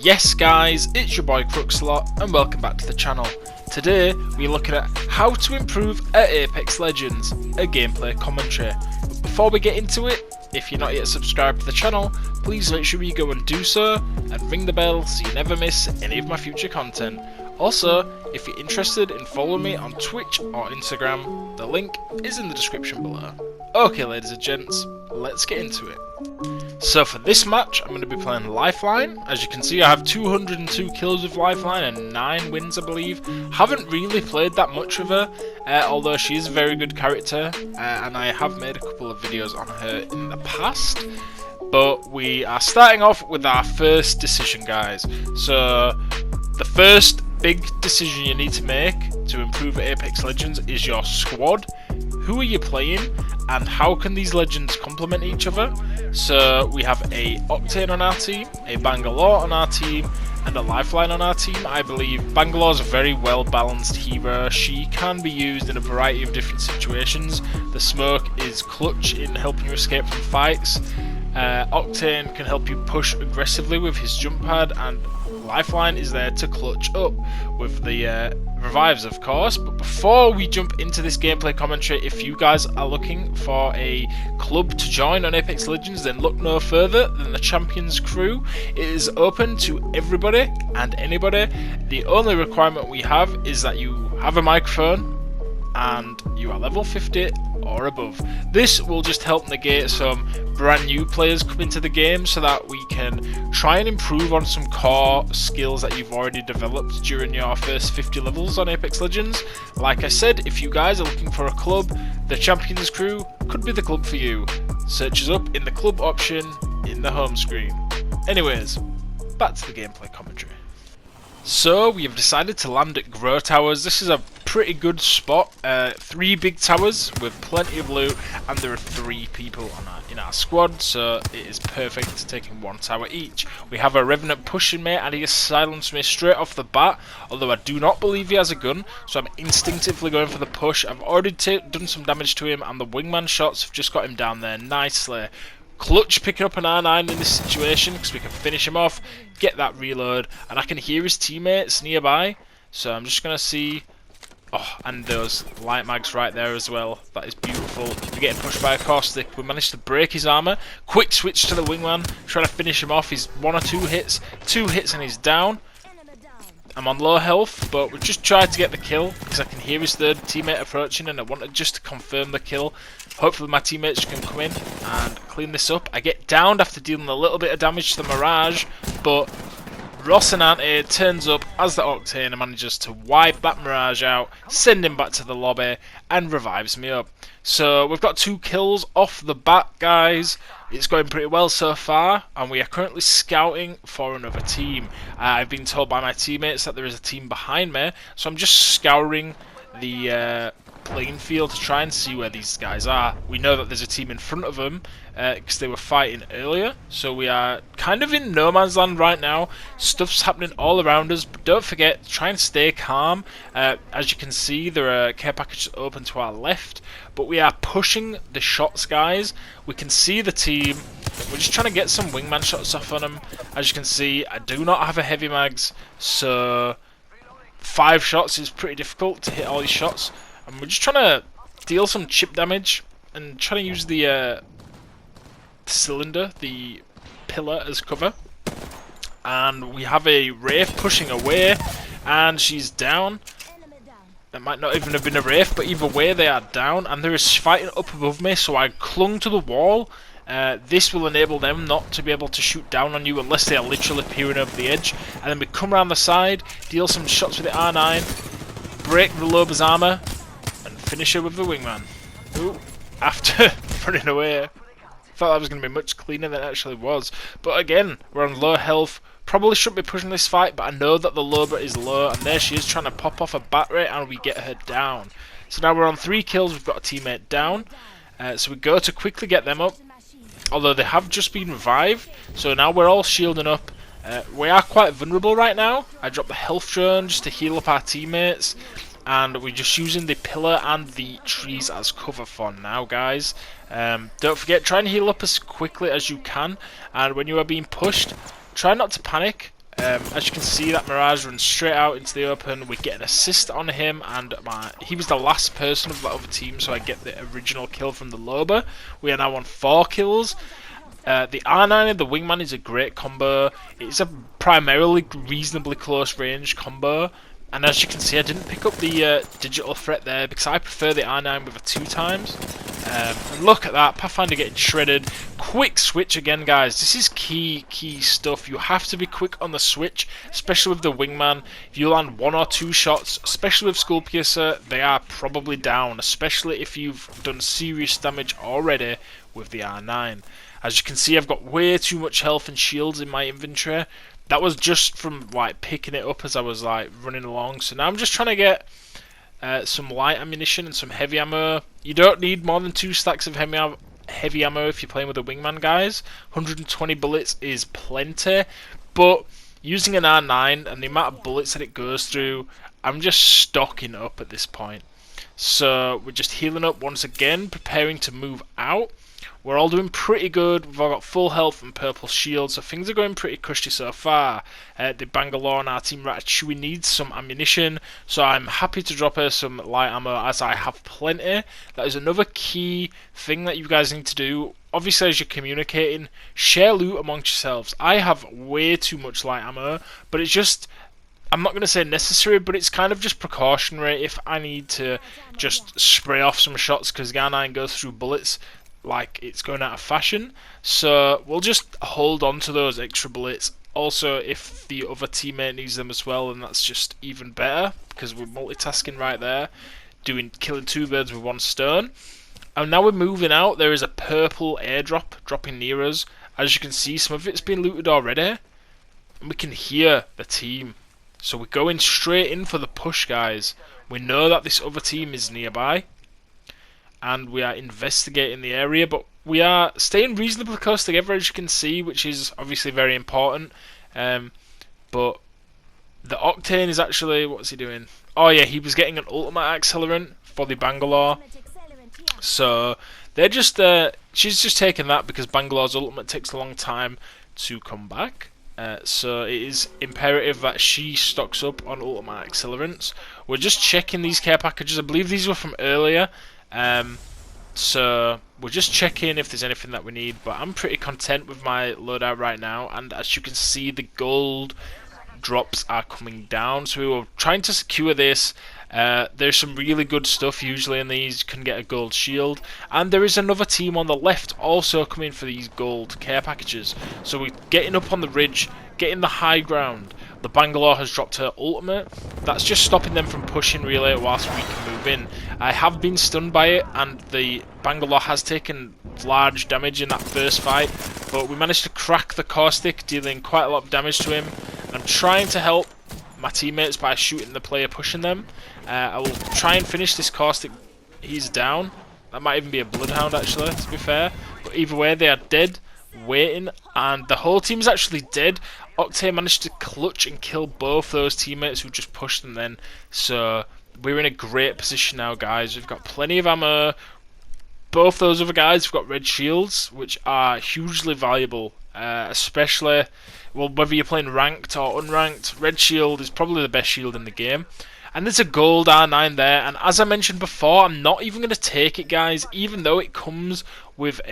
Yes guys, it's your boy Crookesalot and welcome back to the channel. Today we're looking at how to improve at Apex Legends, a gameplay commentary. But before we get into it, if you're not yet subscribed to the channel, please make sure you go and do so and ring the bell so you never miss any of my future content. Also, if you're interested in following me on Twitch or Instagram, the link is in the description below. Okay ladies and gents, let's get into it. So for this match, I'm going to be playing Lifeline. As you can see, I have 202 kills with Lifeline and 9 wins, I believe. Haven't really played that much with her, although she is a very good character, and I have made a couple of videos on her in the past. But we are starting off with our first decision, guys. So the first big decision you need to make to improve at Apex Legends is your squad. Who are you playing and how can these legends complement each other? So we have a Octane on our team, a Bangalore on our team, and a Lifeline on our team. I believe Bangalore's a very well balanced hero. She can be used in a variety of different situations. The smoke is clutch in helping you escape from fights. Octane can help you push aggressively with his jump pad, and Lifeline is there to clutch up with the revives, of course. But before we jump into this gameplay commentary, if you guys are looking for a club to join on Apex Legends, then look no further than the Champions Crew. It is open to everybody and anybody. The only requirement we have is that you have a microphone and you are level 50 or above. This will just help negate some brand new players come into the game so that we can try and improve on some core skills that you've already developed during your first 50 levels on Apex Legends. Like I said, if you guys are looking for a club, the Champions Crew could be the club for you. Search us up in the club option in the home screen. Anyways, back to the gameplay commentary. So we have decided to land at Grow Towers. This is a pretty good spot. 3 big towers with plenty of loot, and there are 3 people in our squad, so it is perfect, taking 1 tower each. We have a Revenant pushing me, and he has silenced me straight off the bat, although I do not believe he has a gun, so I'm instinctively going for the push. I've already done some damage to him, and the wingman shots have just got him down there nicely. Clutch picking up an R9 in this situation because we can finish him off, get that reload, and I can hear his teammates nearby, so I'm just going to see. Oh, and those light mags right there as well. That is beautiful. We're getting pushed by a caustic. We managed to break his armor. Quick switch to the wingman, trying to finish him off. He's 1 or 2 hits. 2 hits and he's down. I'm on low health, but we just tried to get the kill because I can hear his third teammate approaching, and I wanted just to confirm the kill. Hopefully my teammates can come in and clean this up. I get downed after dealing a little bit of damage to the Mirage, but Rocinante turns up as the Octane and manages to wipe that Mirage out, send him back to the lobby, and revives me up. So we've got 2 kills off the bat, guys. It's going pretty well so far, and we are currently scouting for another team. I've been told by my teammates that there is a team behind me, so I'm just scouring the playing field to try and see where these guys are. We know that there's a team in front of them because they were fighting earlier, so we are kind of in no man's land right now. Stuff's happening all around us, but don't forget, try and stay calm. As you can see, there are care packages open to our left, but we are pushing the shots, guys. We can see the team. We're just trying to get some wingman shots off on them. As you can see, I do not have a heavy mags, so 5 shots is pretty difficult to hit all these shots. And we're just trying to deal some chip damage and trying to use the cylinder, the pillar, as cover. And we have a Wraith pushing away, and she's down. It might not even have been a Wraith, but either way they are down, and there is fighting up above me, so I clung to the wall. This will enable them not to be able to shoot down on you unless they are literally peering over the edge. And then we come around the side, deal some shots with the R9, break the Loba's armor, finish her with the wingman. Ooh, after running away. Thought that was going to be much cleaner than it actually was. But again, we're on low health. Probably shouldn't be pushing this fight, but I know that the Loba is low, and there she is trying to pop off a battery, and we get her down. So now we're on 3 kills, we've got a teammate down. So we go to quickly get them up, although they have just been revived. So now we're all shielding up. We are quite vulnerable right now. I dropped the health drone just to heal up our teammates. And we're just using the pillar and the trees as cover for now, guys. Don't forget, try and heal up as quickly as you can. And when you are being pushed, try not to panic. As you can see, that Mirage runs straight out into the open. We get an assist on him, and he was the last person of that other team, so I get the original kill from the Loba. We are now on 4 kills. The R9 and the Wingman is a great combo. It's a primarily reasonably close range combo. And as you can see, I didn't pick up the digital threat there because I prefer the R9 with a 2x. And look at that, Pathfinder getting shredded. Quick switch again, guys. This is key stuff. You have to be quick on the switch, especially with the Wingman. If you land 1 or 2 shots, especially with Skull Piercer, they are probably down, especially if you've done serious damage already with the R9. As you can see, I've got way too much health and shields in my inventory. That was just from like picking it up as I was like running along. So now I'm just trying to get some light ammunition and some heavy ammo. You don't need more than 2 stacks of heavy ammo if you're playing with a Wingman, guys. 120 bullets is plenty, but using an R9 and the amount of bullets that it goes through, I'm just stocking up at this point. So we're just healing up once again, preparing to move out. We're all doing pretty good. We've all got full health and purple shield, so things are going pretty cushy so far. The Bangalore and our team Ratatouille needs some ammunition, so I'm happy to drop her some light ammo as I have plenty. That is another key thing that you guys need to do. Obviously, as you're communicating, share loot amongst yourselves. I have way too much light ammo, but it's just, I'm not going to say necessary, but it's kind of just precautionary if I need to just spray off some shots because Gar9 goes through bullets like it's going out of fashion. So we'll just hold on to those extra bullets. Also, if the other teammate needs them as well, then that's just even better because we're multitasking right there, killing 2 birds with 1 stone. And now we're moving out. There is a purple airdrop dropping near us. As you can see, some of it's been looted already, and we can hear the team. So we're going straight in for the push, guys. We know that this other team is nearby, and we are investigating the area, but we are staying reasonably close together, as you can see, which is obviously very important. But the Octane is actually, what's he doing? Oh yeah, he was getting an ultimate accelerant for the Bangalore. So they're just, she's just taking that because Bangalore's ultimate takes a long time to come back. So it is imperative that she stocks up on ultimate accelerants. We're just checking these care packages. I believe these were from earlier. So we're just checking if there's anything that we need, but I'm pretty content with my loadout right now, and as you can see, the gold drops are coming down, so we were trying to secure this. There's some really good stuff usually in these. You can get a gold shield, and there is another team on the left also coming for these gold care packages, so we're getting up on the ridge, getting the high ground. The Bangalore has dropped her ultimate. That's just stopping them from pushing really whilst we can move in. I have been stunned by it, and the Bangalore has taken large damage in that first fight, but we managed to crack the caustic, dealing quite a lot of damage to him. I'm trying to help my teammates by shooting the player pushing them. I will try and finish this caustic. He's down. That might even be a bloodhound actually, to be fair. But either way, they are dead, waiting, and the whole team's actually dead. Octane managed to clutch and kill both those teammates who just pushed them then. So we're in a great position now, guys. We've got plenty of ammo. Both those other guys have got red shields, which are hugely valuable, especially, well, whether you're playing ranked or unranked. Red shield is probably the best shield in the game. And there's a gold R9 there, and as I mentioned before, I'm not even going to take it, guys, even though it comes with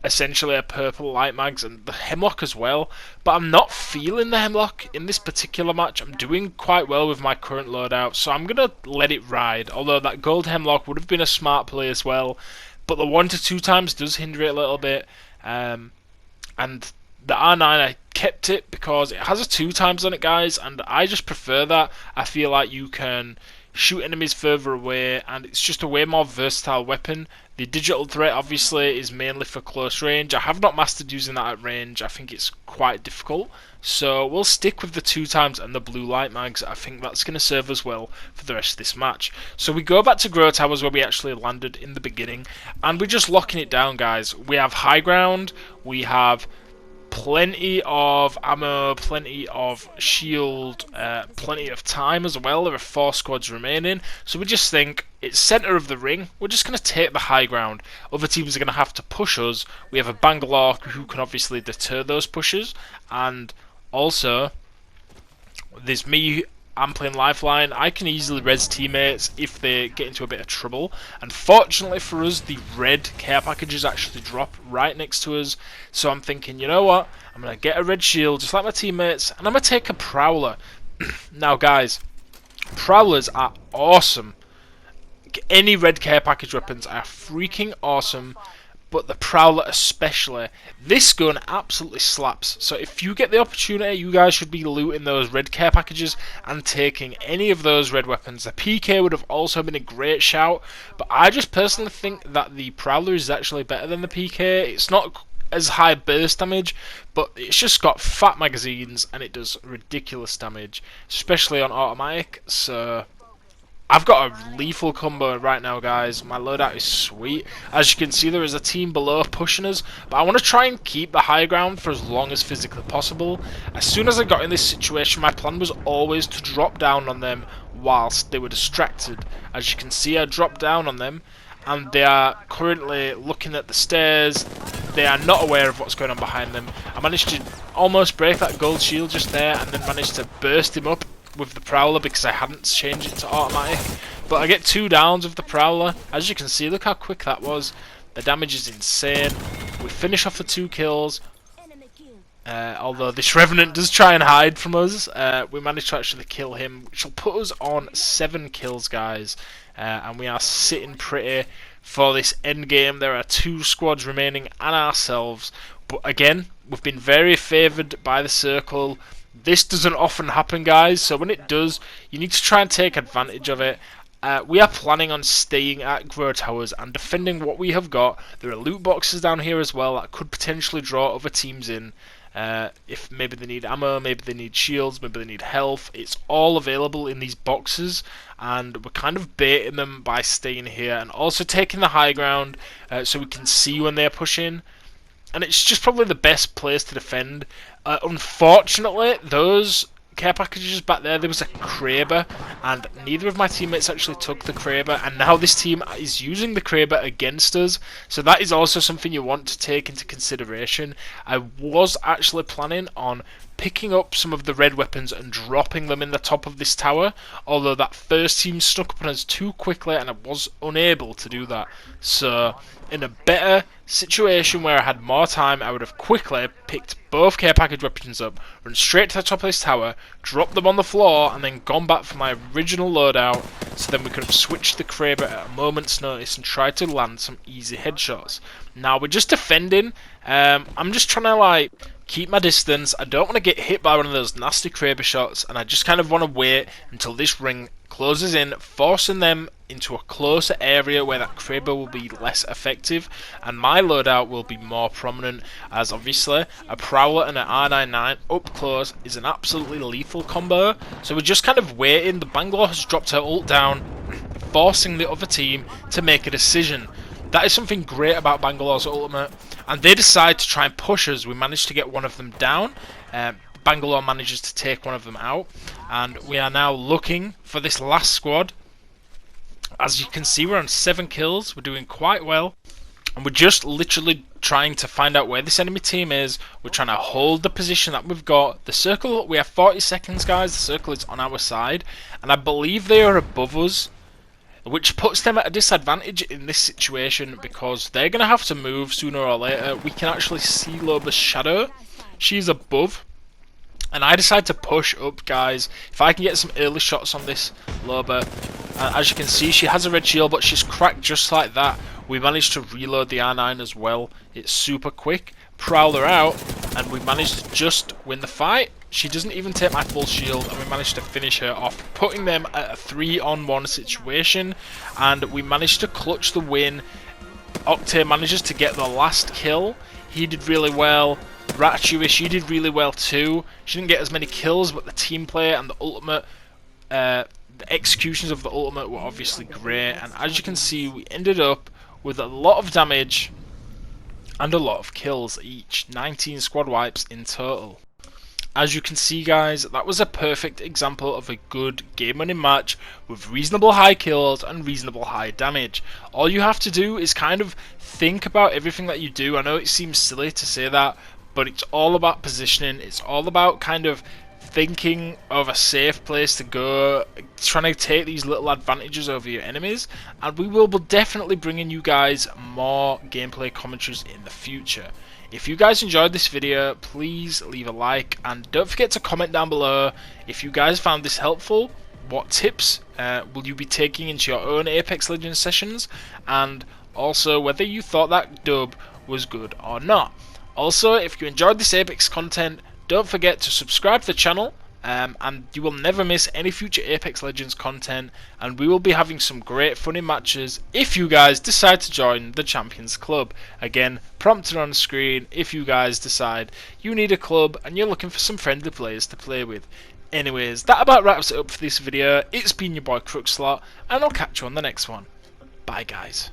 essentially a purple light mags and the hemlock as well, but I'm not feeling the hemlock in this particular match. I'm doing quite well with my current loadout, so I'm gonna let it ride, although that gold hemlock would have been a smart play as well, but the 1 to 2 times does hinder it a little bit. And the R9, I kept it because it has a 2 times on it, guys, and I just prefer that. I feel like you can shoot enemies further away, and it's just a way more versatile weapon. The digital threat obviously is mainly for close range. I have not mastered using that at range. I think it's quite difficult, so we'll stick with the 2 times and the blue light mags. I think that's going to serve us well for the rest of this match. So we go back to Grow Towers where we actually landed in the beginning, and we're just locking it down, guys. We have high ground, we have plenty of ammo, plenty of shield, plenty of time as well. There are 4 squads remaining, so we just think it's centre of the ring. We're just going to take the high ground. Other teams are going to have to push us. We have a Bangalore who can obviously deter those pushes, and Also, there's me. I'm playing Lifeline. I can easily res teammates if they get into a bit of trouble. And fortunately for us, the red care packages actually drop right next to us. So I'm thinking, you know what? I'm going to get a red shield, just like my teammates, and I'm going to take a Prowler. Now, guys, Prowlers are awesome. Any red care package weapons are freaking awesome, but the Prowler especially. This gun absolutely slaps. So if you get the opportunity, you guys should be looting those red care packages and taking any of those red weapons. The PK would have also been a great shout, but I just personally think that the Prowler is actually better than the PK. It's not as high burst damage, but it's just got fat magazines and it does ridiculous damage, especially on automatic. So I've got a lethal combo right now, guys. My loadout is sweet. As you can see, there is a team below pushing us, but I want to try and keep the high ground for as long as physically possible. As soon as I got in this situation, my plan was always to drop down on them whilst they were distracted. As you can see, I dropped down on them, and they are currently looking at the stairs. They are not aware of what's going on behind them. I managed to almost break that gold shield just there, and then managed to burst him up with the Prowler because I hadn't changed it to automatic. But I get 2 downs with the Prowler. As you can see, look how quick that was. The damage is insane. We finish off the 2 kills. Although this Revenant does try and hide from us, we managed to actually kill him, which will put us on 7 kills, guys. And we are sitting pretty for this end game. There are 2 squads remaining and ourselves. But again, we've been very favoured by the circle. This doesn't often happen, guys, so when it does, you need to try and take advantage of it. We are planning on staying at Grow Towers and defending what we have got. There are loot boxes down here as well that could potentially draw other teams in. If maybe they need ammo, maybe they need shields, maybe they need health. It's all available in these boxes, and we're kind of baiting them by staying here and also taking the high ground so we can see when they're pushing. And it's just probably the best place to defend. Unfortunately, those care packages back there was a Kraber, and neither of my teammates actually took the Kraber, and now this team is using the Kraber against us, so that is also something you want to take into consideration. I was actually planning on picking up some of the red weapons and dropping them in the top of this tower, although that first team snuck up on us too quickly and I was unable to do that. So in a better situation where I had more time, I would have quickly picked both care package weapons up, run straight to the top of this tower, dropped them on the floor, and then gone back for my original loadout, so then we could have switched the Kraber at a moment's notice and tried to land some easy headshots. Now we're just defending. I'm just trying to keep my distance. I don't want to get hit by one of those nasty Kraber shots, and I just kind of want to wait until this ring closes in, forcing them into a closer area where that Kraber will be less effective and my loadout will be more prominent, as obviously a Prowler and an R99 up close is an absolutely lethal combo. So we're just kind of waiting. The Bangalore has dropped her ult down, forcing the other team to make a decision. That is something great about Bangalore's ultimate, and they decide to try and push us. We managed to get one of them down. Bangalore manages to take one of them out, and we are now looking for this last squad. As you can see, we're on 7 kills. We're doing quite well, and we're just literally trying to find out where this enemy team is. We're trying to hold the position that we've got. The circle, we have 40 seconds, guys. The circle is on our side, and I believe they are above us, which puts them at a disadvantage in this situation because they're going to have to move sooner or later. We can actually see Loba's shadow. She's above. And I decide to push up, guys. If I can get some early shots on this Loba. As you can see, she has a red shield, but she's cracked just like that. We managed to reload the R9 as well. It's super quick. Prowler out, and we managed to just win the fight. She doesn't even take my full shield, and we managed to finish her off, putting them at a 3-on-1 situation. And we managed to clutch the win. Octane manages to get the last kill. He did really well. Ratchewy, she did really well too. She didn't get as many kills, but the team play and the ultimate, the executions of the ultimate were obviously great. And as you can see, we ended up with a lot of damage and a lot of kills each. 19 squad wipes in total. As you can see, guys, that was a perfect example of a good game-winning match with reasonable high kills and reasonable high damage. All you have to do is kind of think about everything that you do. I know it seems silly to say that, but it's all about positioning. It's all about kind of thinking of a safe place to go, trying to take these little advantages over your enemies, and we will be definitely bringing you guys more gameplay commentaries in the future. If you guys enjoyed this video, please leave a like, and don't forget to comment down below if you guys found this helpful. What tips will you be taking into your own Apex Legends sessions, and also whether you thought that dub was good or not. Also, if you enjoyed this Apex content, don't forget to subscribe to the channel, and you will never miss any future Apex Legends content, and we will be having some great funny matches if you guys decide to join the Champions Club. Again, prompted on the screen if you guys decide you need a club and you're looking for some friendly players to play with. Anyways, that about wraps it up for this video. It's been your boy Crookesalot, and I'll catch you on the next one. Bye guys.